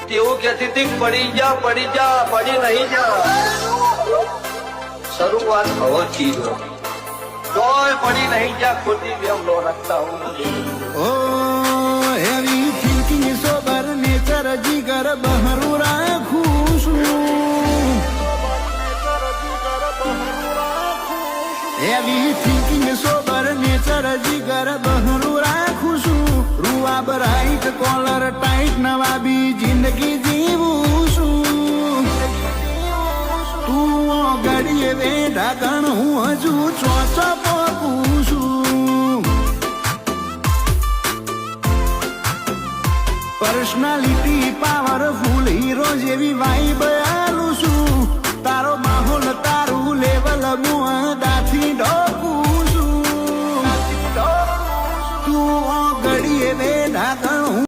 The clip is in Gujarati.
તેવું કહેતી હતી પડી જા પડી નહીં જા શરૂઆત હવાથી તોય પડી નહીં જા ખોટી બેમ લો રાખતા હું ઓ હેવી થિંકિંગ સોબર નેચર જીગર બહરું રાખું છું હેવી થિંકિંગ સોબર નેચર જીગર બહરું રાખું છું રૂઆ બ્રાઇટ કોલર ટાઈટ નવાબી જિંદગી જીવું છું તું ગડીએ વેઢા ગણ હું હજુ ચોચો પોકું છું પર્સનાલિટી પાવરફુલ હીરો જેવી વાઈબ આલું છું તારો માહોલ તારું લેવલ મું દાથી ઢોકું